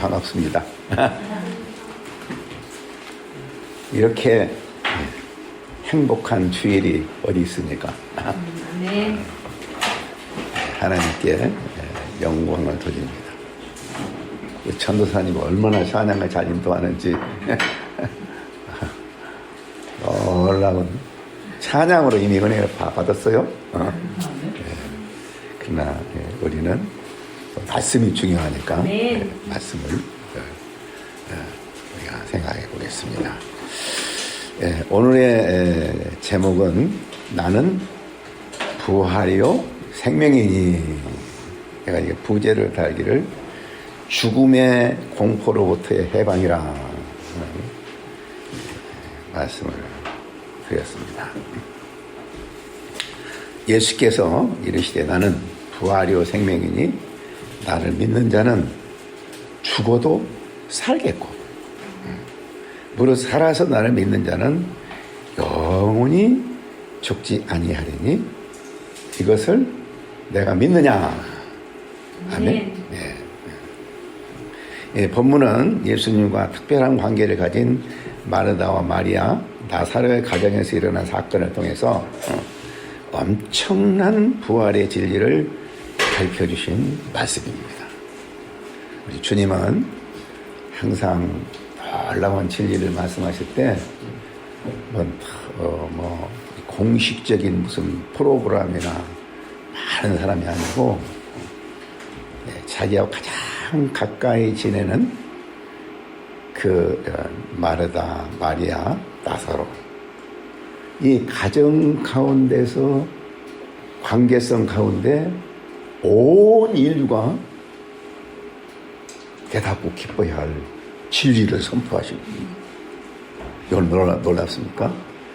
반갑습니다. 이렇게 행복한 주일이 어디 있습니까? 네. 하나님께 영광을 돌립니다. 전도사님이 얼마나 찬양을 잘 인도하는지 놀라운 찬양으로 이미 은혜를 받았어요. 그러나 우리는 말씀이 중요하니까 말씀을 우리가 생각해 보겠습니다. 오늘의 제목은 나는 부활이요 생명이니. 내가 이게 부제를 달기를 죽음의 공포로부터의 해방이라 말씀을 드렸습니다. 예수께서 이르시되 나는 부활이요 생명이니 나를 믿는 자는 죽어도 살겠고 무릇 살아서 나를 믿는 자는 영원히 죽지 아니하리니 이것을 내가 믿느냐. 아멘. 본문은 예수님과 특별한 관계를 가진 마르다와 마리아, 나사로의 가정에서 일어난 사건을 통해서 엄청난 부활의 진리를 밝혀주신 말씀입니다. 우리 주님은 항상 놀라운 진리를 말씀하실 때 공식적인 무슨 프로그램이나 많은 사람이 아니고 자기하고 가장 가까이 지내는 그 마르다, 마리아, 나사로 이 가정 가운데서 관계성 가운데 온 인류가 깨닫고 기뻐야 할 진리를 선포하시고 이걸 놀랍습니까?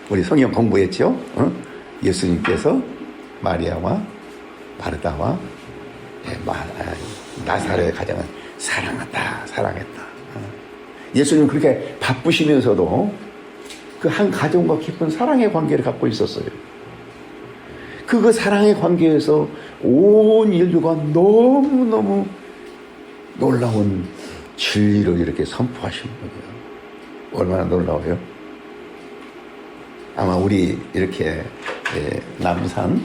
우리 성경 공부했죠? 예수님께서 마리아와 마르다와 나사로의 가정을 사랑했다. 예수님은 그렇게 바쁘시면서도 그 한 가정과 깊은 사랑의 관계를 갖고 있었어요. 그 사랑의 관계에서 온 인류가 너무너무 놀라운 진리를 이렇게 선포하시는 거예요. 얼마나 놀라워요? 아마 우리 이렇게 남산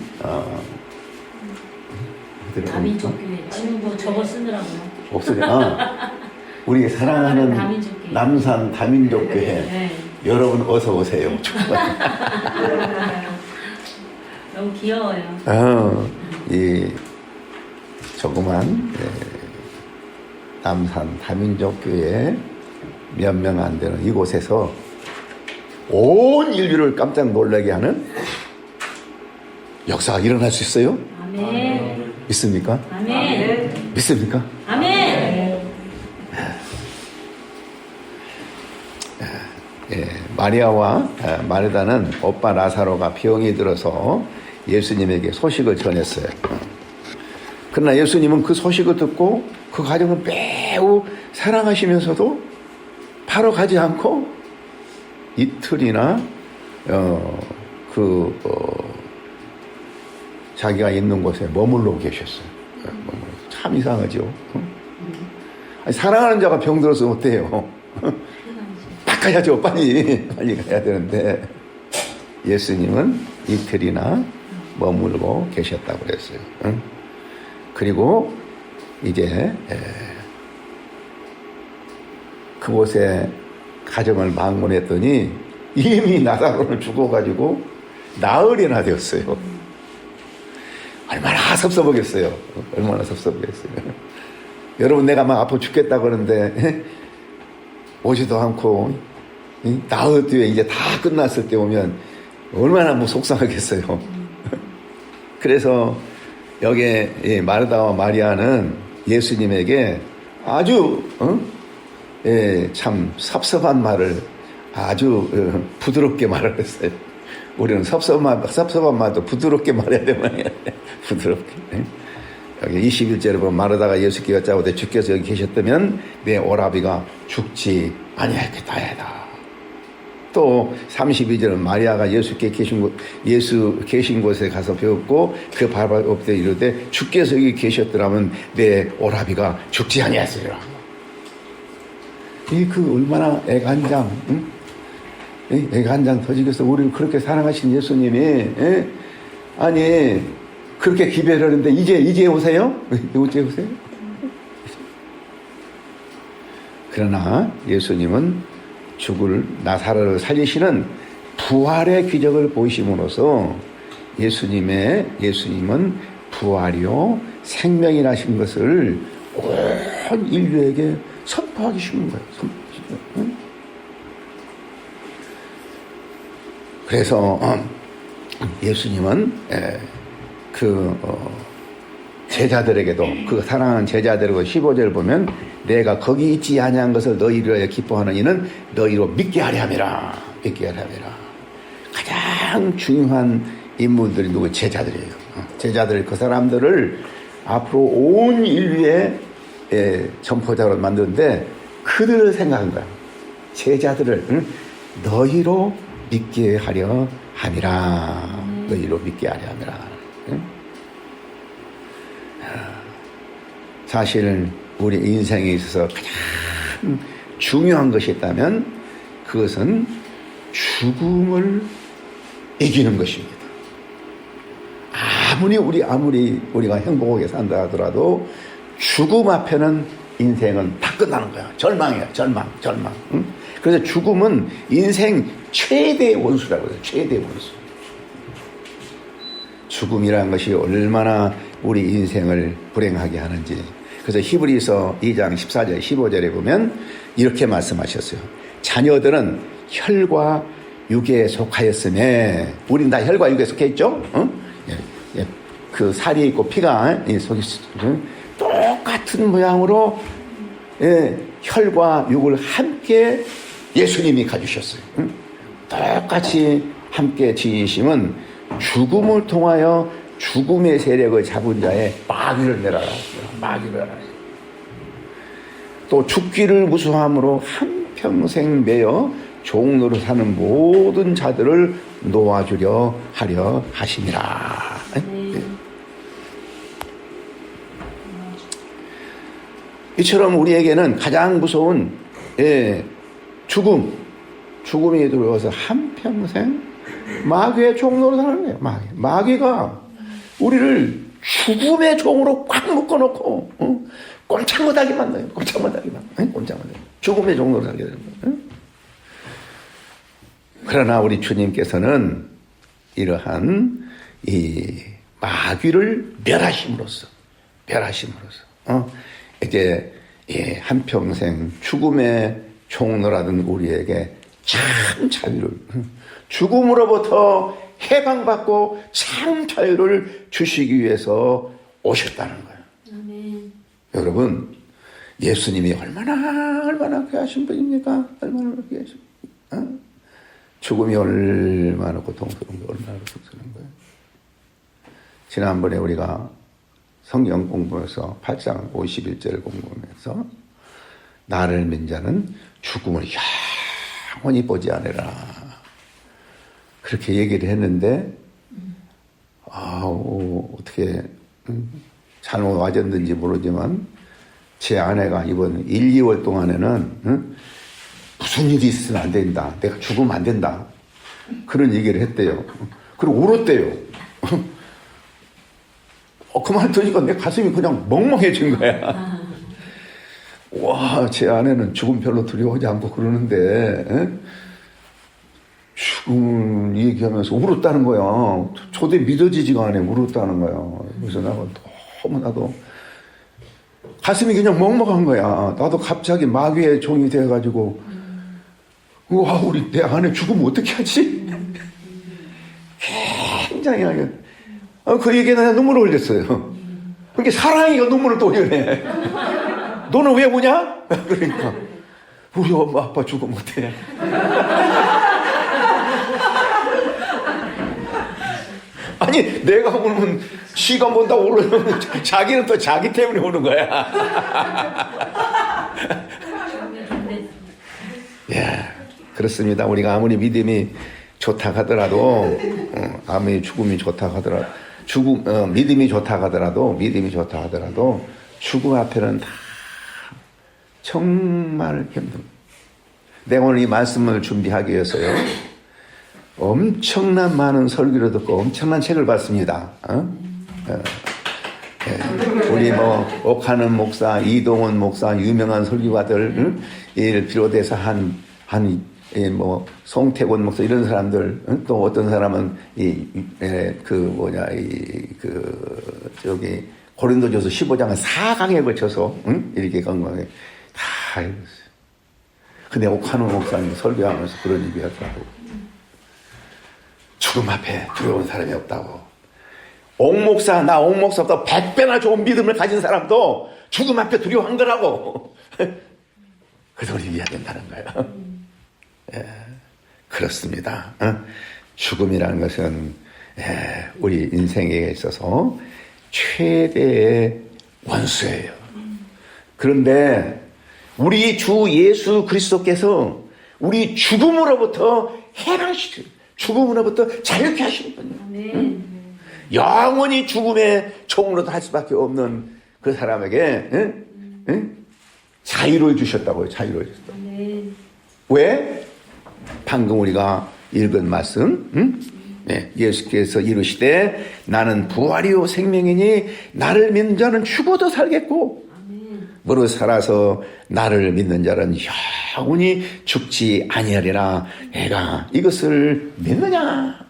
다민족교회 지금 뭐 저거 쓰느라고요. 없어요. 우리 사랑하는 남산 다민족교회 네. 여러분 어서 오세요. 너무 귀여워요. 이 조그만 남산 다민족교회 몇 명 안 되는 이곳에서 온 인류를 깜짝 놀라게 하는 역사가 일어날 수 있어요? 아멘. 믿습니까? 아멘. 믿습니까? 아멘. 마리아와 마르다는 오빠 나사로가 병이 들어서 예수님에게 소식을 전했어요. 그러나 예수님은 그 소식을 듣고 그 가정을 매우 사랑하시면서도 바로 가지 않고 이틀이나 자기가 있는 곳에 머물러 계셨어요. 참 이상하죠. 아니, 사랑하는 자가 병들어서 어때요? 가야죠. 빨리 가야 되는데 예수님은 이틀이나 머물고 계셨다고 그랬어요. 그리고 이제 그곳에 가정을 방문했더니 이미 나사로는 죽어가지고 나흘이나 되었어요. 얼마나 섭섭하겠어요. 얼마나 섭섭하겠어요. 여러분, 내가 막 아파 죽겠다 그러는데 오지도 않고 나흘 뒤에 이제 다 끝났을 때 오면 얼마나 뭐 속상하겠어요. 그래서 여기에 마르다와 마리아는 예수님에게 아주 참 섭섭한 말을 아주 부드럽게 말을 했어요. 우리는 섭섭한 말도 부드럽게 말해야 되면 부드럽게. 여기 21절에 보면 마르다가 예수께 여짜오되 주께서 여기 계셨다면 내 오라비가 죽지 아니하겠다 하다. 또 32절은 마리아가 예수 계신 곳에 가서 배웠고 그 발 앞에 이르되 주께서 여기 계셨더라면 내 오라비가 죽지 아니하였으리라. 그 얼마나 애간장, 응? 애간장 터지겠어. 우리를 그렇게 사랑하신 예수님이, 예? 아니, 그렇게 기별을 하는데, 이제 오세요? 이제 오세요? 그러나 예수님은 죽을 나사로를 살리시는 부활의 기적을 보이심으로써 예수님은 부활이요 생명이라신 것을 온 인류에게 선포하기 쉬운 거예요. 그래서 예수님은 제자들에게도 그 사랑하는 제자들에게 15절 보면 내가 거기 있지 아니한 것을 너희로 기뻐하는 이는 너희로 믿게 하려 함이라. 믿게 하려 함이라. 가장 중요한 인물들이 누구? 제자들이에요. 제자들 그 사람들을 앞으로 온 인류의 전포자로 만드는데 그들을 생각한 거야. 제자들을 너희로 믿게 하려 함이라. 너희로 믿게 하려 함이라. 사실 우리 인생에 있어서 가장 중요한 것이 있다면 그것은 죽음을 이기는 것입니다. 아무리 우리가 행복하게 산다 하더라도 죽음 앞에는 인생은 다 끝나는 거야. 절망이야. 절망. 응? 그래서 죽음은 인생 최대의 원수라고 해요. 최대의 원수. 죽음이라는 것이 얼마나 우리 인생을 불행하게 하는지. 그래서 히브리서 2장 14절 15절에 보면 이렇게 말씀하셨어요. 자녀들은 혈과 육에 속하였음에 우린 다 혈과 육에 속해 있죠? 그 살이 있고 피가 속에 똑같은 모양으로 혈과 육을 함께 예수님이 가주셨어요. 똑같이 함께 지니심은 죽음을 통하여 죽음의 세력을 잡은 자의 마귀를 내라라. 마귀를 하라. 또 죽기를 무수함으로 한평생 매여 종로로 사는 모든 자들을 놓아주려 하려 하심이라. 이처럼 우리에게는 가장 무서운 죽음이 들어와서 한평생 마귀의 종로로 사는 거예요. 마귀가 우리를 죽음의 종으로 꽉 묶어놓고 꼼짝 못하게 만들어요. 꼼짝 못하게. 죽음의 종로로 살게 되는 거예요. 그러나 우리 주님께서는 이러한 이 마귀를 멸하심으로써 이제 한평생 죽음의 종로라던 우리에게 참 자유를, 죽음으로부터 해방받고 참 자유를 주시기 위해서 오셨다는 거예요. 아멘. 여러분, 예수님이 얼마나 귀하신 분입니까? 얼마나 귀하신 분입니까? 죽음이 얼마나 고통스러운 거예요. 얼마나 고통스러운 거예요. 지난번에 우리가 성경 공부에서 8장 51절을 공부하면서 나를 믿는 자는 죽음을 영원히 보지 않으라. 그렇게 얘기를 했는데 어떻게 잘못 와졌는지 모르지만 제 아내가 이번 1, 2월 동안에는 무슨 일이 있으면 안 된다. 내가 죽으면 안 된다. 그런 얘기를 했대요. 그리고 울었대요. 그 말 들으니까 내 가슴이 그냥 멍멍해진 거야. 와, 제 아내는 죽음 별로 두려워하지 않고 그러는데 죽음을 얘기하면서 울었다는 거야. 저도 믿어지지가 않아. 울었다는 거야. 그래서 너무나도 가슴이 그냥 먹먹한 거야. 나도 갑자기 마귀의 종이 돼가지고 와, 내 아내 죽으면 어떻게 하지? 굉장히 하게. 그 얘기에 내가 눈물을 흘렸어요. 그렇게 사랑이가 눈물을 또 흘려내. 너는 왜 우냐? 그러니까 우리 엄마 아빠 죽으면 어때? 아니, 내가 울면 시간 본다고 울면 자기는 또 자기 때문에 우는 거야. 예, 그렇습니다. 우리가 아무리 믿음이 좋다 하더라도, 아무리 죽음이 좋다 하더라도, 믿음이 좋다 하더라도, 죽음 앞에는 다 정말 힘듭니다. 내가 오늘 이 말씀을 준비하기 위해서요. 엄청난 많은 설교를 듣고 엄청난 책을 봤습니다. 우리 옥하는 목사, 이동원 목사, 유명한 설교가들, 이를 비롯해서 송태곤 목사 이런 사람들, 또 어떤 사람은 고린도전서 15장은 4강에 걸쳐서 이렇게 건강하게 다 읽었어요. 근데 옥하는 목사님 설교하면서 그런 얘기 하더라고. 죽음 앞에 두려운 사람이 없다고. 옥 목사보다 100배나 좋은 믿음을 가진 사람도 죽음 앞에 두려워한 거라고. 그걸 이해해야 된다는 거예요. 예, 그렇습니다. 죽음이라는 것은 우리 인생에 있어서 최대의 원수예요. 그런데 우리 주 예수 그리스도께서 우리 죽음으로부터 해방시켜요. 죽음으로부터 자유케 하시는 분이에요. 영원히 죽음의 종으로 할 수밖에 없는 그 사람에게 자유를 주셨다고요. 자유를 주셨다고. 왜? 방금 우리가 읽은 말씀, 예수께서 이르시되 나는 부활이요 생명이니 나를 믿는 자는 죽어도 살겠고 무릇 살아서 나를 믿는 자는 영원히 죽지 아니하리라. 내가 이것을 믿느냐?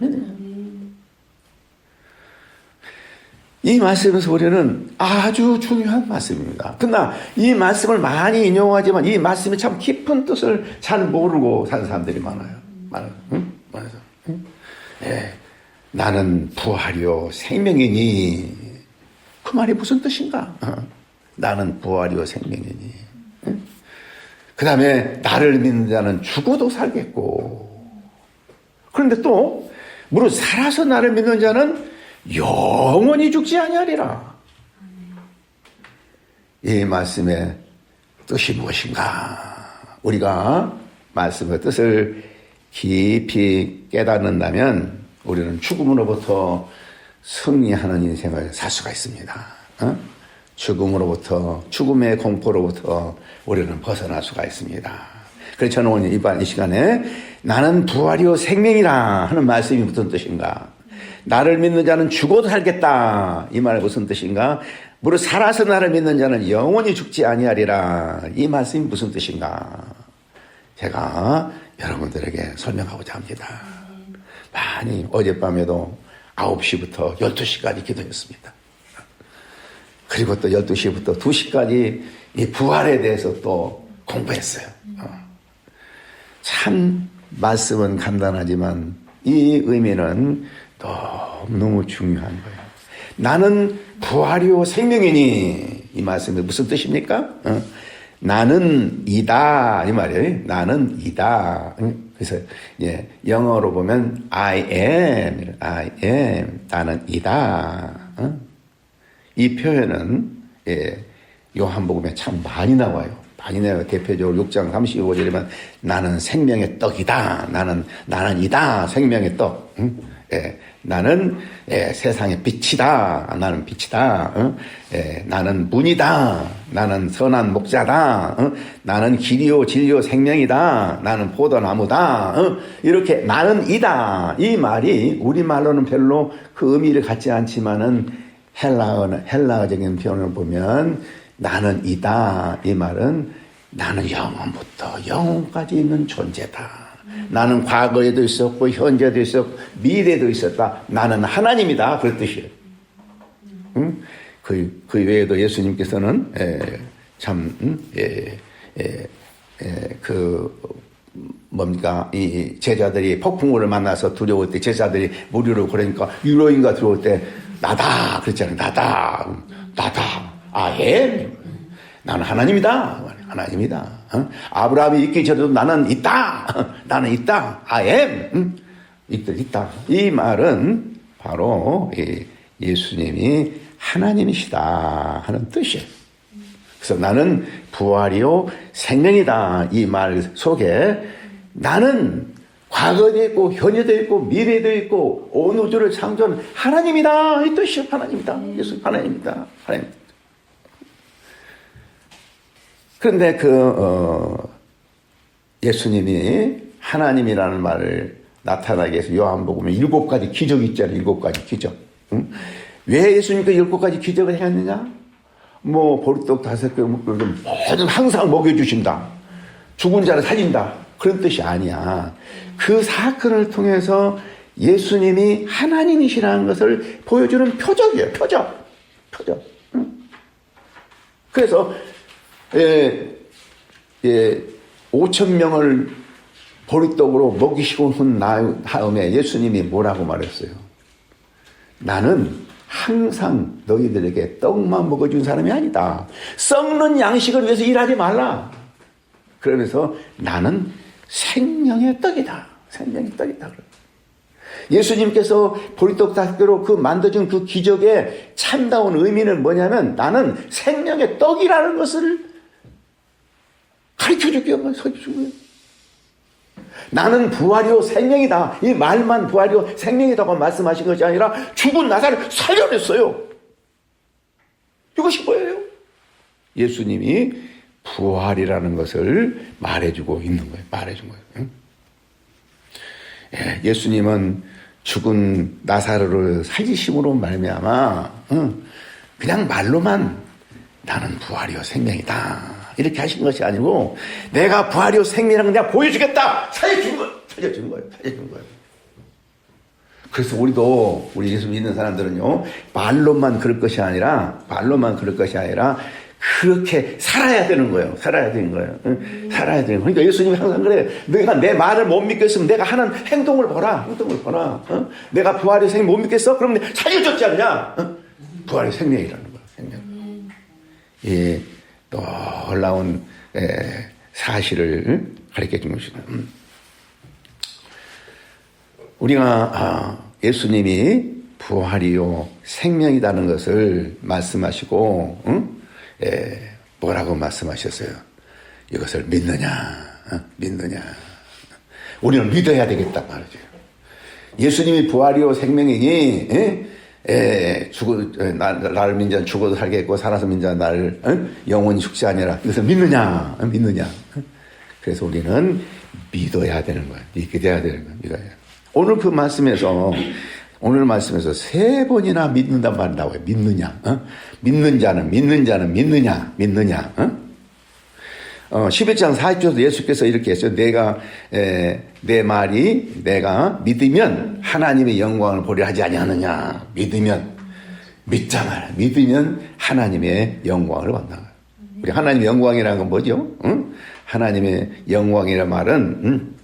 이 말씀에서 우리는 아주 중요한 말씀입니다. 그러나 이 말씀을 많이 인용하지만 이 말씀이 참 깊은 뜻을 잘 모르고 사는 사람들이 많아요. 나는 부활이요 생명이니 그 말이 무슨 뜻인가? 나는 부활이요 생명이니. 그 다음에 나를 믿는 자는 죽어도 살겠고. 그런데 또 무릇 살아서 나를 믿는 자는 영원히 죽지 아니하리라. 이 말씀의 뜻이 무엇인가? 우리가 말씀의 뜻을 깊이 깨닫는다면 우리는 죽음으로부터 승리하는 인생을 살 수가 있습니다. 죽음으로부터, 죽음의 공포로부터 우리는 벗어날 수가 있습니다. 그래서 저는 오늘 이 시간에 나는 부활이요 생명이라 하는 말씀이 무슨 뜻인가? 나를 믿는 자는 죽어도 살겠다. 이 말은 무슨 뜻인가? 무릇 살아서 나를 믿는 자는 영원히 죽지 아니하리라. 이 말씀이 무슨 뜻인가? 제가 여러분들에게 설명하고자 합니다. 많이 어젯밤에도 9시부터 12시까지 기도했습니다. 그리고 또 12시부터 2시까지 이 부활에 대해서 또 공부했어요. 참 말씀은 간단하지만 이 의미는 너무 중요한 거예요. 나는 부활이요 생명이니 이 말씀이 무슨 뜻입니까? 나는 이다 이 말이에요. 나는 이다. 그래서 영어로 보면 I am 나는 이다. 이 표현은 요한복음에 참 많이 나와요. 많이 나와요. 대표적으로 6장 35절이면 나는 생명의 떡이다. 나는 이다. 생명의 떡. 나는 세상의 빛이다. 나는 빛이다. 나는 문이다. 나는 선한 목자다. 나는 길이요 진리요 생명이다. 나는 포도나무다. 이렇게 나는 이다. 이 말이 우리말로는 별로 그 의미를 갖지 않지만은 헬라어적인 표현을 보면 나는 이다. 이 말은 나는 영원부터 영원까지 있는 존재다. 나는 과거에도 있었고 현재도 있었고 미래도 있었다. 나는 하나님이다. 그런 뜻이에요. 그 외에도 예수님께서는 이 제자들이 폭풍우를 만나서 두려울 때 제자들이 무리로 그러니까 유로인가 들어올 때 나다 그랬잖아요. 나다. 아예 나는 하나님이다. 하나님이다. 아브라함이 있기 전에도 나는 있다. 나는 있다. I am. 있다. 이 말은 바로 예수님이 하나님이시다 하는 뜻이에요. 그래서 나는 부활이요 생명이다. 이 말 속에 나는 과거도 있고 현재도 있고 미래도 있고 온 우주를 창조한 하나님이다. 이 뜻이에요. 하나님이다. 예수 하나님이다. 하나님. 그런데 예수님이 하나님이라는 말을 나타나게 해서 요한복음에 7가지 기적이 있잖아요. 7가지 기적. 응? 왜 예수님께서 7가지 기적을 했느냐? 뭐 보리떡 5개 모든 항상 먹여주신다. 죽은 자를 살린다. 그런 뜻이 아니야. 그 사건을 통해서 예수님이 하나님이시라는 것을 보여주는 표적이에요. 표적. 응? 그래서 5,000명을 보리떡으로 먹이시고 한 다음에 예수님이 뭐라고 말했어요? 나는 항상 너희들에게 떡만 먹어준 사람이 아니다. 썩는 양식을 위해서 일하지 말라. 그러면서 나는 생명의 떡이다. 생명의 떡이다. 예수님께서 보리떡 5개로 그 만들어준 그 기적의 참다운 의미는 뭐냐면 나는 생명의 떡이라는 것을 가르쳐주기 위해서 서주신 거예요. 나는 부활이요 생명이다. 이 말만 부활이요 생명이다고 말씀하신 것이 아니라 죽은 나사를 살려냈어요. 이것이 뭐예요? 예수님이 부활이라는 것을 말해주고 있는 거예요. 말해준 거예요. 응? 예수님은 죽은 나사로를 살리심으로 말미암아 그냥 말로만 나는 부활이요 생명이다 이렇게 하신 것이 아니고 내가 부활이요 생명이라는 걸 내가 보여주겠다. 살려준 거예요. 그래서 우리 예수 믿는 사람들은요 말로만 그럴 것이 아니라 그렇게 살아야 되는 거예요. 살아야 되는 거예요. 그러니까 예수님이 항상 그래. 내가 내 말을 못 믿겠으면 내가 하는 행동을 보라. 내가 부활의 생명 못 믿겠어? 그럼 살려줬지 않냐? 부활의 생명이라는 거야. 생명. 이 놀라운 사실을 가르쳐 준 것이다. 우리가 예수님이 부활이요 생명이라는 것을 말씀하시고 뭐라고 말씀하셨어요? 이것을 믿느냐? 우리는 믿어야 되겠다 말이죠. 예수님이 부활이요 생명이니 나를 믿는 자는 죽어도 살겠고 살아서 믿는 자는 나를 영원히 죽지 아니라 이것을 믿느냐? 그래서 우리는 믿어야 되는 거예요. 믿어야 되는 거예요. 믿어야. 오늘 그 말씀에서 3번이나 믿는단 말이 나와요. 믿느냐. 믿는 자는 믿느냐. 11장 40절에서 예수께서 이렇게 했어요. 내 말이 내가 믿으면 하나님의 영광을 보려 하지 아니하느냐. 믿으면 하나님의 영광을 본다. 우리 하나님의 영광이라는 건 뭐죠? 하나님의 영광이라는 말은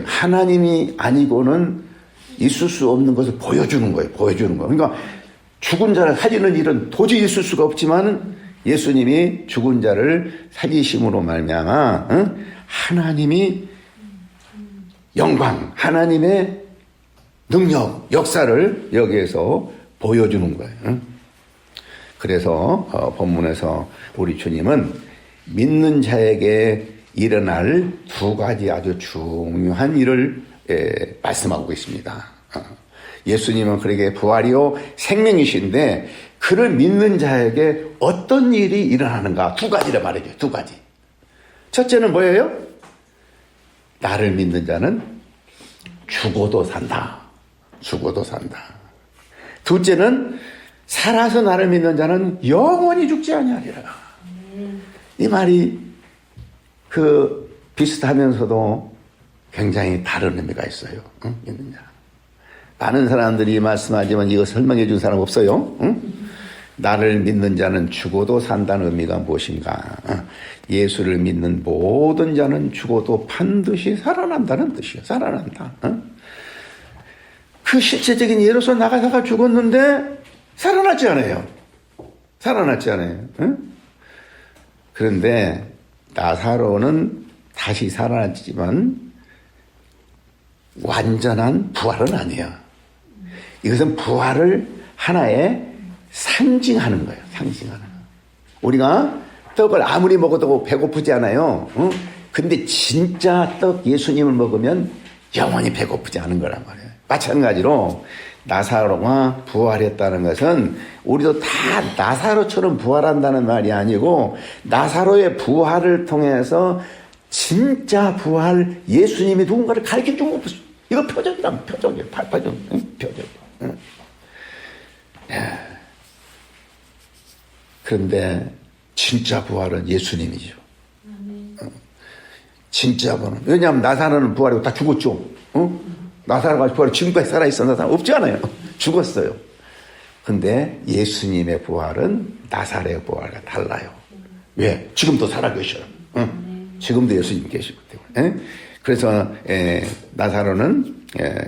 하나님이 아니고는 있을 수 없는 것을 보여주는 거예요. 그러니까 죽은 자를 살리는 일은 도저히 있을 수가 없지만 예수님이 죽은 자를 살리심으로 말미암아 하나님이 영광, 하나님의 능력, 역사를 여기에서 보여주는 거예요. 그래서 본문에서 우리 주님은 믿는 자에게 일어날 2가지 아주 중요한 일을 말씀하고 있습니다. 예수님은 그에게 부활이요 생명이신데 그를 믿는 자에게 어떤 일이 일어나는가 2가지를 말해줘요. 2가지. 첫째는 뭐예요? 나를 믿는 자는 죽어도 산다. 둘째는 살아서 나를 믿는 자는 영원히 죽지 아니하리라. 이 말이 비슷하면서도 굉장히 다른 의미가 있어요. 믿는 자. 많은 사람들이 말씀하지만 이거 설명해 준 사람 없어요. 나를 믿는 자는 죽어도 산다는 의미가 무엇인가? 예수를 믿는 모든 자는 죽어도 반드시 살아난다는 뜻이에요. 살아난다. 그 실체적인 예로서 나가다가 죽었는데 살아났지 않아요. 그런데 나사로는 다시 살아났지만 완전한 부활은 아니야. 이것은 부활을 하나의 상징하는 거예요. 우리가 떡을 아무리 먹어도 배고프지 않아요. 근데 진짜 떡 예수님을 먹으면 영원히 배고프지 않은 거란 말이에요. 마찬가지로 나사로가 부활했다는 것은 우리도 다 나사로처럼 부활한다는 말이 아니고 나사로의 부활을 통해서 진짜 부활 예수님이 누군가를 가르쳐 준 거. 이거 표적이란 표적이에요. 발표적 표적. 그런데 진짜 부활은 예수님이죠. 진짜 부활은. 왜냐하면 나사로는 부활이고 다 죽었죠. 나사로가 부활이 지금까지 살아있어. 나사로 없지 않아요. 죽었어요. 근데 예수님의 부활은 나사로의 부활과 달라요. 왜? 지금도 살아계셔요. 지금도 예수님 계시기 때문에. 그래서 나사로는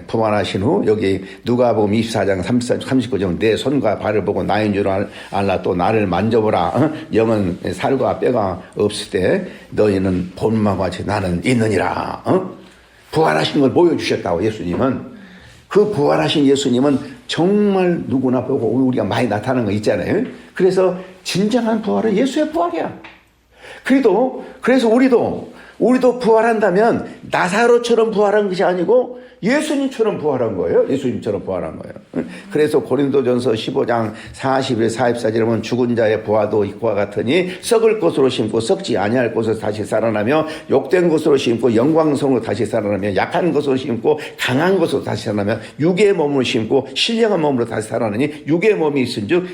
부활하신 후 여기 누가복음 24장 39절 내 손과 발을 보고 나인 줄 알라 또 나를 만져보라. 영은 살과 뼈가 없을 때 너희는 본마 같이 나는 있느니라. 부활하신 걸 보여주셨다고. 예수님은 그 부활하신 예수님은 정말 누구나 보고 우리가 많이 나타나는 거 있잖아요. 그래서 진정한 부활은 예수의 부활이야. 그래서 우리도 부활한다면 나사로처럼 부활한 것이 아니고 예수님처럼 부활한 거예요. 예수님처럼 부활한 거예요. 그래서 고린도전서 15장 41, 44절에 보면 죽은 자의 부활도 이와 같으니 썩을 것으로 심고 썩지 아니할 것으로 다시 살아나며 욕된 것으로 심고 영광성으로 다시 살아나며 약한 것으로 심고 강한 것으로 다시 살아나며 육의 몸으로 심고 신령한 몸으로 다시 살아나니 육의 몸이 있은즉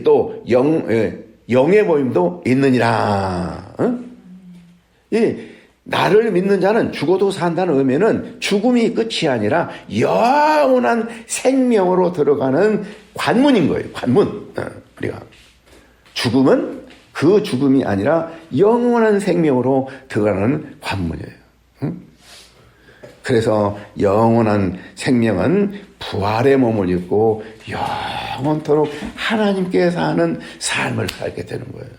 또 영의 몸도 있느니라. 나를 믿는 자는 죽어도 산다는 의미는 죽음이 끝이 아니라 영원한 생명으로 들어가는 관문인 거예요. 관문. 우리가 죽음은 그 죽음이 아니라 영원한 생명으로 들어가는 관문이에요. 그래서 영원한 생명은 부활의 몸을 입고 영원토록 하나님께 사는 삶을 살게 되는 거예요.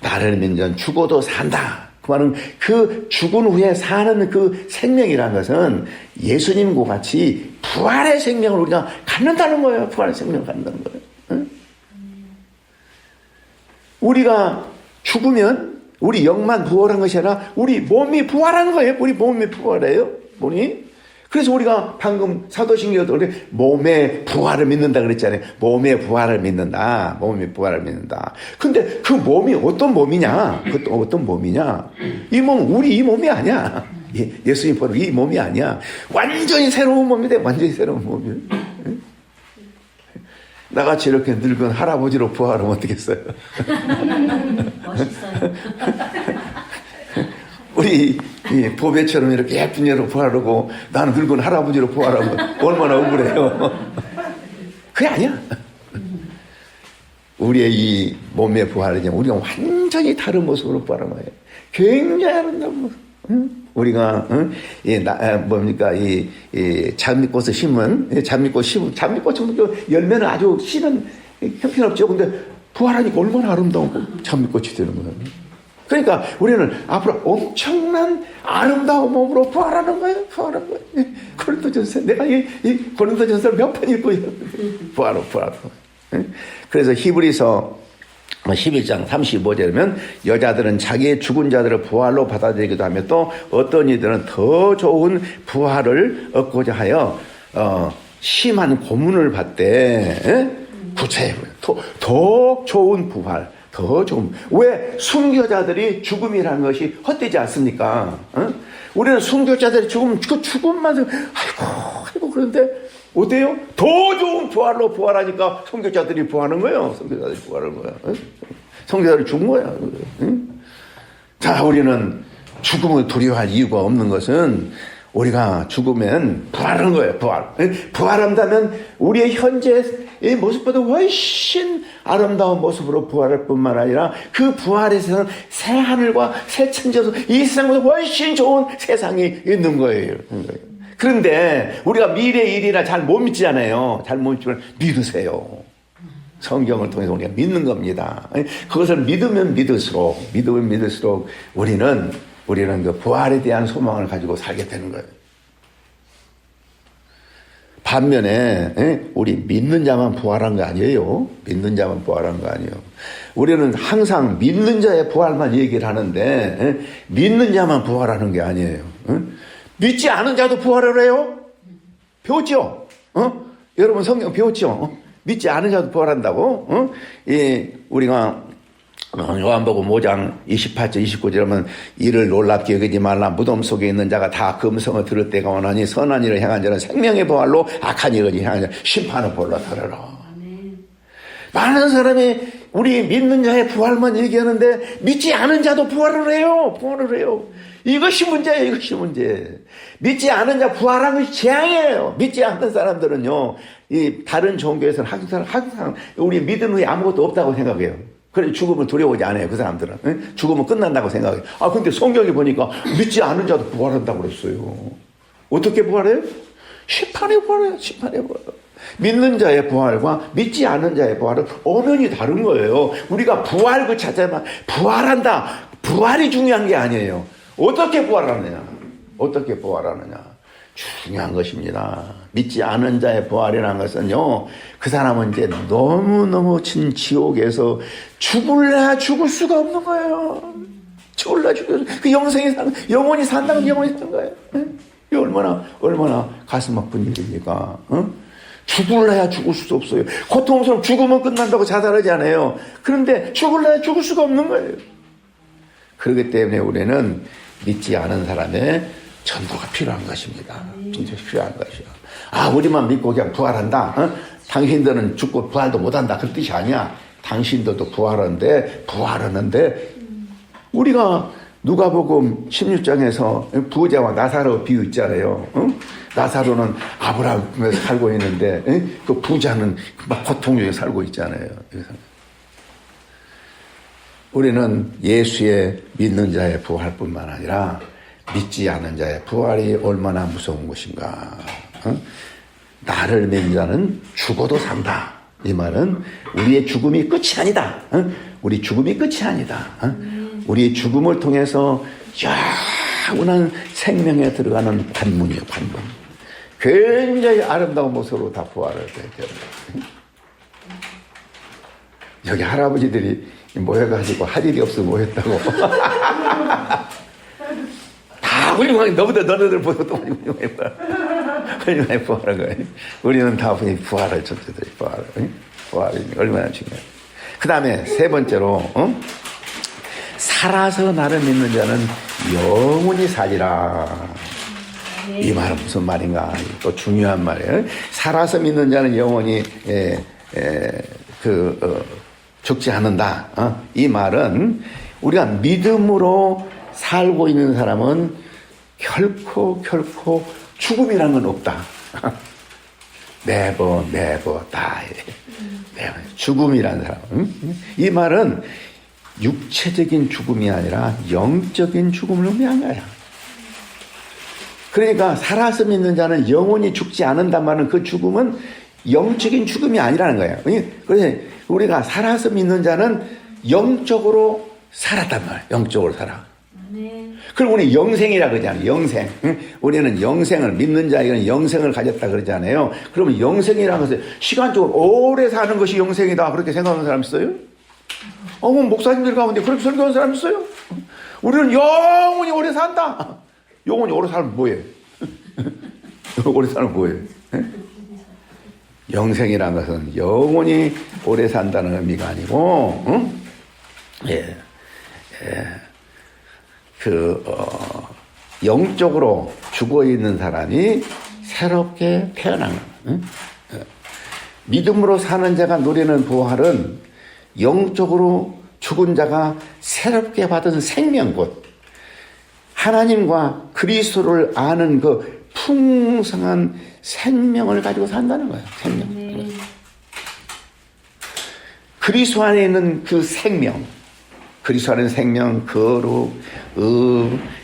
나를 믿는 자는 죽어도 산다. 그 말은 그 죽은 후에 사는 그 생명이라는 것은 예수님과 같이 부활의 생명을 우리가 갖는다는 거예요. 부활의 생명을 갖는다는 거예요. 응? 우리가 죽으면 우리 영만 부활한 것이 아니라 우리 몸이 부활하는 거예요. 우리 몸이 부활해요. 몸이. 그래서 우리가 방금 사도신경도 몸의 부활을 믿는다 그랬잖아요. 몸의 부활을 믿는다. 몸의 부활을 믿는다. 근데 그 몸이 어떤 몸이냐? 그것도 어떤 몸이냐? 이 몸은 우리 이 몸이 아니야. 예수님 보는 이 몸이 아니야. 완전히 새로운 몸인데 완전히 새로운 몸이에요. 나같이 이렇게 늙은 할아버지로 부활하면 어떻겠어요? 멋있어요. 우리 보배처럼 이렇게 예쁜 여로 부활하고 나는 늙은 할아버지로 부활하면 얼마나 억울해요. 그게 아니야. 우리의 이 몸의 부활은 우리가 완전히 다른 모습으로 부활한 거예요. 굉장히 아름다운 모습. 우리가 장미꽃을 심은 장미꽃은 열매는 아주 씨는 형편없죠. 근데 부활하니까 얼마나 아름다운 장미꽃이 되는 거예요. 그러니까 우리는 앞으로 엄청난 아름다운 몸으로 부활하는 거예요. 부활하는 거예요. 고린도전서 내가 이 고린도전서를 몇 번 읽고 부활하고. 그래서 히브리서 11장 35절이면 여자들은 자기의 죽은 자들을 부활로 받아들이기도 하며 또 어떤 이들은 더 좋은 부활을 얻고자 하여 심한 고문을 받되 구체적으로 더 좋은 부활. 더 좋은. 왜? 순교자들이 죽음이라는 것이 헛되지 않습니까? 우리는 순교자들이 죽음만 아이고 그런데 어때요? 더 좋은 부활로 부활하니까 순교자들이 부활하는 거예요. 순교자들이 부활하는 거야. 순교자들이 죽은 거야. 자, 우리는 죽음을 두려워할 이유가 없는 것은 우리가 죽으면 부활하는 거예요. 부활한다면 우리의 현재의 모습보다 훨씬 아름다운 모습으로 부활할 뿐만 아니라 그 부활에서는 새 하늘과 새 천지에서 이 세상보다 훨씬 좋은 세상이 있는 거예요. 그런데 우리가 미래의 일이라 잘 못 믿잖아요. 잘 못 믿지만 믿으세요. 성경을 통해서 우리가 믿는 겁니다. 그것을 믿으면 믿을수록 우리는 그 부활에 대한 소망을 가지고 살게 되는 거예요. 반면에 우리 믿는 자만 부활한 거 아니에요. 믿는 자만 부활한 거 아니에요. 우리는 항상 믿는 자의 부활만 얘기를 하는데 믿는 자만 부활하는 게 아니에요. 믿지 않은 자도 부활을 해요. 배웠죠? 여러분 성경 배웠죠? 믿지 않은 자도 부활한다고. 우리가 요한복음 5장 28절 29절 하면 이를 놀랍게 여기지 말라. 무덤 속에 있는 자가 다 금성을 들을 때가 오나니 선한 일을 행한 자는 생명의 부활로 악한 일을 행한 자는 심판의 부활로 살아라. 많은 사람이 우리 믿는 자의 부활만 얘기하는데 믿지 않은 자도 부활을 해요. 부활을 해요. 이것이 문제예요. 이것이 문제. 믿지 않은 자 부활하는 것이 재앙이에요. 믿지 않는 사람들은요, 이 다른 종교에서는 항상 우리 믿은 후에 아무것도 없다고 생각해요. 그래 죽음을 두려워하지 않아요. 그 사람들은. 응? 죽으면 끝난다고 생각해요. 근데 성경에 보니까 믿지 않은 자도 부활한다고 그랬어요. 어떻게 부활해요? 심판에 부활해요. 심판에 부활. 믿는 자의 부활과 믿지 않는 자의 부활은 엄연히 다른 거예요. 우리가 부활 그 자체만 부활한다. 부활이 중요한 게 아니에요. 어떻게 부활하느냐. 어떻게 부활하느냐. 중요한 것입니다. 믿지 않은 자의 부활이라는 것은요, 그 사람은 이제 너무너무 지옥에서 죽을래 죽을 수가 없는 거예요. 죽을래 죽을 그 영원히 산다는 영원히 사는 거예요. 이게 얼마나 가슴 아픈 일입니까? 죽을래야 죽을 수 없어요. 고통스러움 죽으면 끝난다고 자살하지 않아요. 그런데 죽을래야 죽을 수가 없는 거예요. 그렇기 때문에 우리는 믿지 않은 사람의 전도가 필요한 것입니다. 진짜 필요한 것이요. 우리만 믿고 그냥 부활한다. 당신들은 죽고 부활도 못한다. 그런 뜻이 아니야. 당신들도 부활하는데 우리가 누가복음 16장에서 부자와 나사로 비유 있잖아요. 나사로는 아브라함에 살고 있는데 그 부자는 막 고통 중에 살고 있잖아요. 우리는 예수의 믿는 자의 부활뿐만 아니라 믿지 않은 자의 부활이 얼마나 무서운 것인가. 나를 믿는 자는 죽어도 산다. 이 말은 우리의 죽음이 끝이 아니다. 우리 죽음이 끝이 아니다. 우리의 죽음을 통해서 영원한 생명에 들어가는 관문이에요. 관문. 굉장히 아름다운 모습으로 다 부활을 해요. 여기 할아버지들이 모여가지고 할 일이 없어 모였다고. 다 훌륭하게 너네들 보고 또 훌륭하게 부활한 거예요. 우리는 다 부활할 존재들이 부활이 얼마나 중요해요. 그 다음에 세 번째로 살아서 나를 믿는 자는 영원히 살리라. 이 말은 무슨 말인가? 또 중요한 말이에요. 살아서 믿는 자는 영원히 죽지 않는다. 이 말은 우리가 믿음으로 살고 있는 사람은 결코 죽음이라는 건 없다. never die. 죽음이라는 사람. 이 말은 육체적인 죽음이 아니라 영적인 죽음을 의미한 거야. 그러니까 살아서 믿는 자는 영원히 죽지 않는단 말은 그 죽음은 영적인 죽음이 아니라는 거예요. 그래서 우리가 살아서 믿는 자는 영적으로 살았단 말이에요. 영적으로 살아. 그리고 우리 영생이라 그러잖아요. 영생. 우리는 영생을 믿는 자에게는 영생을 가졌다 그러잖아요. 그러면 영생이라는 것은 시간적으로 오래 사는 것이 영생이다 그렇게 생각하는 사람 있어요? 목사님들 가운데 그렇게 설교하는 사람 있어요? 우리는 영원히 오래 산다. 영원히 오래 살면 뭐예요? 오래 살면 뭐예요? 영생이라는 것은 영원히 오래 산다는 의미가 아니고, 영적으로 죽어 있는 사람이 새롭게 태어나는, 믿음으로 사는 자가 누리는 부활은 영적으로 죽은 자가 새롭게 받은 생명곧, 하나님과 그리스도를 아는 그 풍성한 생명을 가지고 산다는 거예요. 생명. 그리스도 안에 있는 그 생명, 그리스도 안에 있는 생명, 거룩,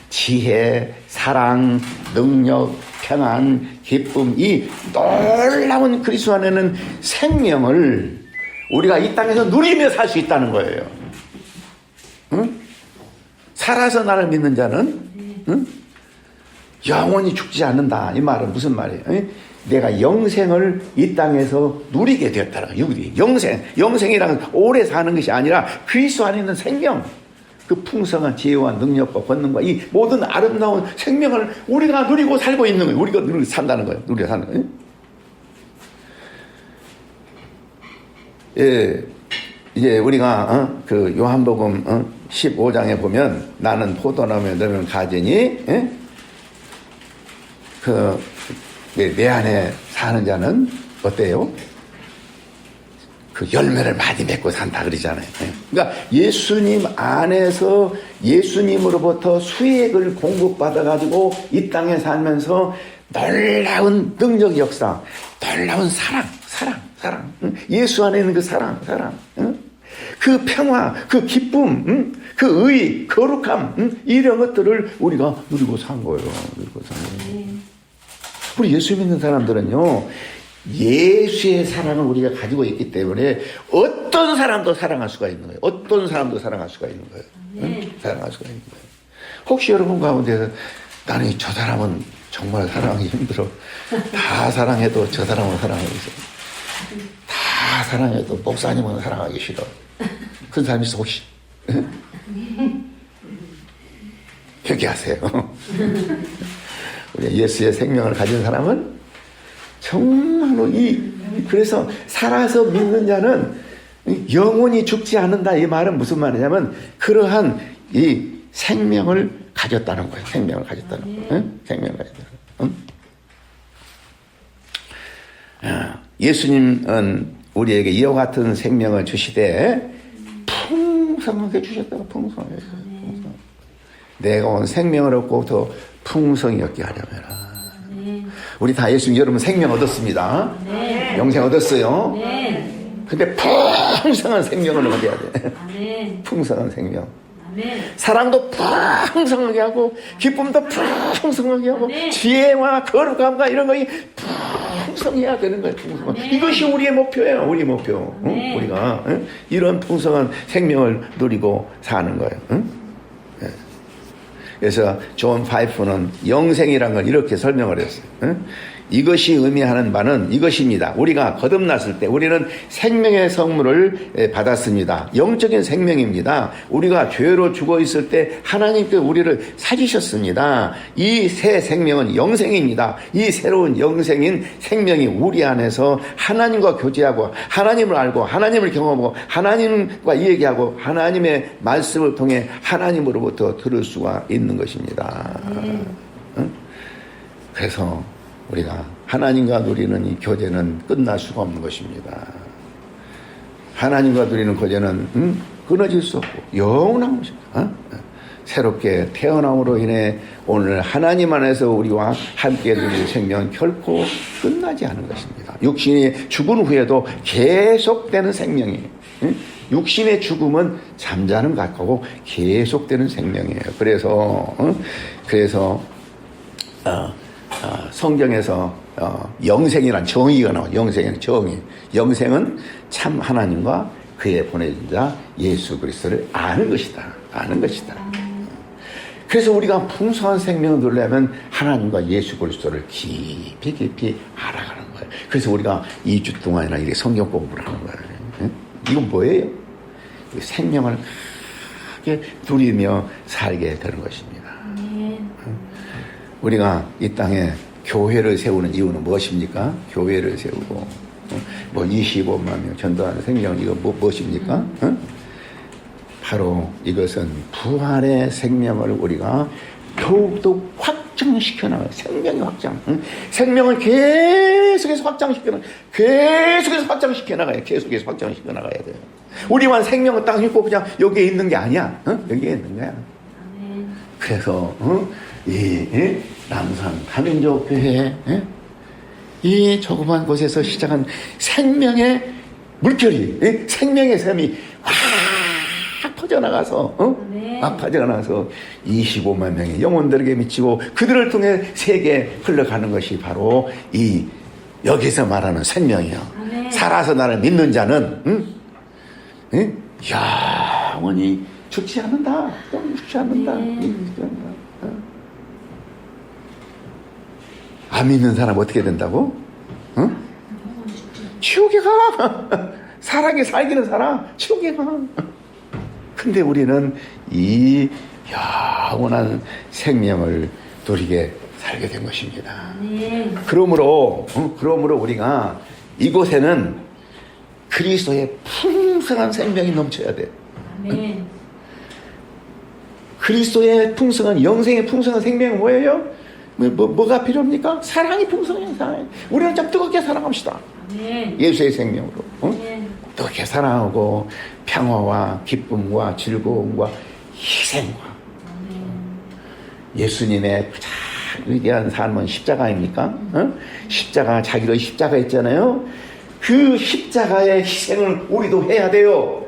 지혜, 사랑, 능력, 평안, 기쁨, 이 놀라운 그리스도 안에는 생명을 우리가 이 땅에서 누리며 살 수 있다는 거예요. 살아서 나를 믿는 자는 영원히 죽지 않는다. 이 말은 무슨 말이에요? 내가 영생을 이 땅에서 누리게 되었다는 거예요. 영생이란 오래 사는 것이 아니라 그리스도 안에 있는 생명, 그 풍성한 지혜와 능력과 권능과 이 모든 아름다운 생명을 우리가 누리고 살고 있는 거예요. 우리가 누리고 산다는 거예요. 누리고 사는 거예요. 이제 우리가 그 요한복음 15장에 보면 나는 포도나무에 너는 가지니 내 안에 사는 자는 어때요? 그 열매를 많이 맺고 산다 그러잖아요. 그러니까 예수님 안에서 예수님으로부터 수액을 공급받아가지고 이 땅에 살면서 놀라운 능력 역사, 놀라운 사랑. 예수 안에 있는 그 사랑. 그 평화, 그 기쁨, 그 의, 거룩함, 이런 것들을 우리가 누리고 산 거예요. 우리 예수 믿는 사람들은요, 예수의 사랑을 우리가 가지고 있기 때문에 어떤 사람도 사랑할 수가 있는 거예요. 사랑할 수가 있는 거예요. 혹시 여러분 가운데서 나는 저 사람은 정말 사랑하기 힘들어. 다 사랑해도 저 사람은 사랑하기 싫어. 다 사랑해도 목사님은 사랑하기 싫어. 그런 사람이 있어 혹시? 회개하세요. 우리 예수의 생명을 가진 사람은 정말로 그래서 살아서 믿는 자는 영원히 죽지 않는다. 이 말은 무슨 말이냐면 그러한 이 생명을 가졌다는 거예요. 생명을 가졌다는 거예요. 생명을 가졌다는 거예요. 예수님은 우리에게 이와 같은 생명을 주시되 풍성하게 주셨다고. 풍성하게. 내가 온 생명을 얻고 더 풍성히 얻게 하려면 우리 다 예수님 여러분 생명 얻었습니다. 영생 얻었어요. 근데 풍성한 생명을 얻어야 돼. 풍성한 생명. 사랑도 풍성하게 하고 기쁨도 풍성하게 하고 지혜와 거룩함과 이런 것이 풍성해야 되는 거예요. 이것이 우리의 목표예요. 우리 목표. 우리가 이런 풍성한 생명을 누리고 사는 거예요. 그래서 존 파이프는 영생이라는 걸 이렇게 설명을 했어요. 이것이 의미하는 바는 이것입니다. 우리가 거듭났을 때 우리는 생명의 선물을 받았습니다. 영적인 생명입니다. 우리가 죄로 죽어 있을 때 하나님께서 우리를 살리셨습니다. 이 새 생명은 영생입니다. 이 새로운 영생인 생명이 우리 안에서 하나님과 교제하고 하나님을 알고 하나님을 경험하고 하나님과 얘기하고 하나님의 말씀을 통해 하나님으로부터 들을 수가 있는 것입니다. 그래서 우리가 하나님과 누리는 이 교제는 끝날 수가 없는 것입니다. 하나님과 누리는 교제는 끊어질 수 없고 영원한 것입니다. 새롭게 태어남으로 인해 오늘 하나님 안에서 우리와 함께 누릴 생명은 결코 끝나지 않은 것입니다. 육신이 죽은 후에도 계속되는 생명이에요. 육신의 죽음은 잠자는 것 같고 계속되는 생명이에요. 그래서 성경에서 영생이란 정의가 나와요. 영생은 정의. 영생은 참 하나님과 그의 보내준 자 예수 그리스도를 아는 것이다. 그래서 우리가 풍성한 생명을 누리려면 하나님과 예수 그리스도를 깊이 알아가는 거예요. 그래서 우리가 2주 동안이나 이렇게 성경 공부를 하는 거예요. 이건 뭐예요? 생명을 크게 누리며 살게 되는 것입니다. 우리가 이 땅에 교회를 세우는 이유는 무엇입니까? 교회를 세우고 25만 명 전도하는 생명 이거 무엇입니까? 바로 이것은 부활의 생명을 우리가 더욱더 확장시켜 나가요. 생명의 확장. 생명을 계속해서 확장시켜 나가요. 계속해서 확장시켜 나가야 돼요. 우리만 생명을 딱 믿고 그냥 여기에 있는 게 아니야. 여기에 있는 거야. 그래서 이 남산 다민족교회 이 조그만 곳에서 시작한 생명의 물결이 생명의 샘이 확 퍼져나가서 막 퍼져나가서 25만 명의 영혼들에게 미치고 그들을 통해 세계에 흘러가는 것이 바로 이 여기서 말하는 생명이요. 살아서 나를 믿는 자는 영원히 죽지 않는다. 안 믿는 사람 어떻게 된다고? 지옥에 가. 사랑에 살기는 살아. 지옥에 가. 근데 우리는 이 영원한 생명을 누리게 살게 된 것입니다. 그러므로 우리가 이곳에는 그리스도의 풍성한 생명이 넘쳐야 돼. 아멘. 그리스도의 풍성한 영생의 풍성한 생명은 뭐예요? 뭐가 필요합니까? 사랑이 풍성해요. 사랑. 우리는 좀 뜨겁게 사랑합시다. 아멘. 예수의 생명으로. 아멘. 뜨겁게 사랑하고 평화와 기쁨과 즐거움과 희생과 예수님의 가장 위대한 삶은 십자가입니까? 십자가, 자기도 십자가 했잖아요. 그 십자가의 희생을 우리도 해야 돼요.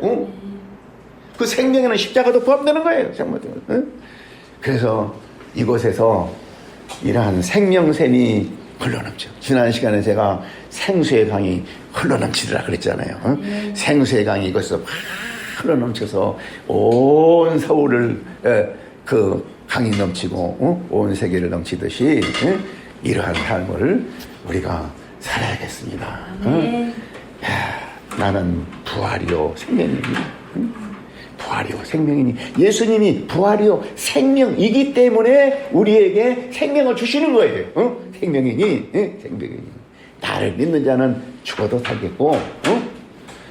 그 생명에는 십자가도 포함되는 거예요. 그래서 이곳에서 이러한 생명샘이 흘러넘쳐. 지난 시간에 제가 생수의 강이 흘러넘치더라 그랬잖아요. 생수의 강이 이곳에서 막 흘러넘쳐서 온 서울을 그 강이 넘치고 온 세계를 넘치듯이 이러한 삶을 우리가 살아야겠습니다. 나는 부활이요 생명입니다. 부활이요 생명이니 예수님이 부활이요 생명이기 때문에 우리에게 생명을 주시는 거예요. 생명이니 생명이니 나를 믿는 자는 죽어도 살겠고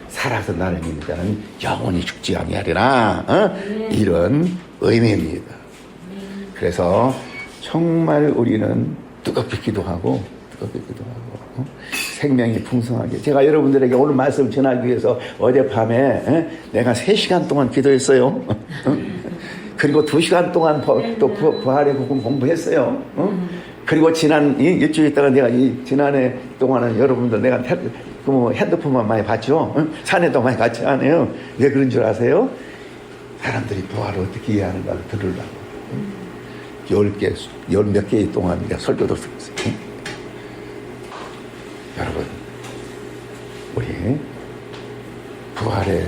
살아서 나를 믿는 자는 영원히 죽지 아니하리라. 이런 의미입니다. 그래서 정말 우리는 뜨겁게 기도하고 생명이 풍성하게. 제가 여러분들에게 오늘 말씀 전하기 위해서 어젯밤에 내가 3시간 동안 기도했어요. 그리고 2시간 동안 또 부활의 복음 공부했어요. 그리고 지난 일주일 있다가 내가 지난해 동안은 여러분들 내가 핸드폰만 많이 봤죠. 산에도 많이 같이 하네요. 왜 그런 줄 아세요? 사람들이 부활을 어떻게 이해하는가를 들으려고. 10몇 개 동안 내가 설교도 들었어요. 여러분, 우리 부활의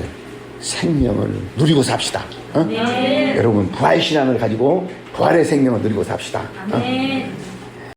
생명을 누리고 삽시다. 네. 여러분, 부활신앙을 가지고 부활의 생명을 누리고 삽시다. 아멘.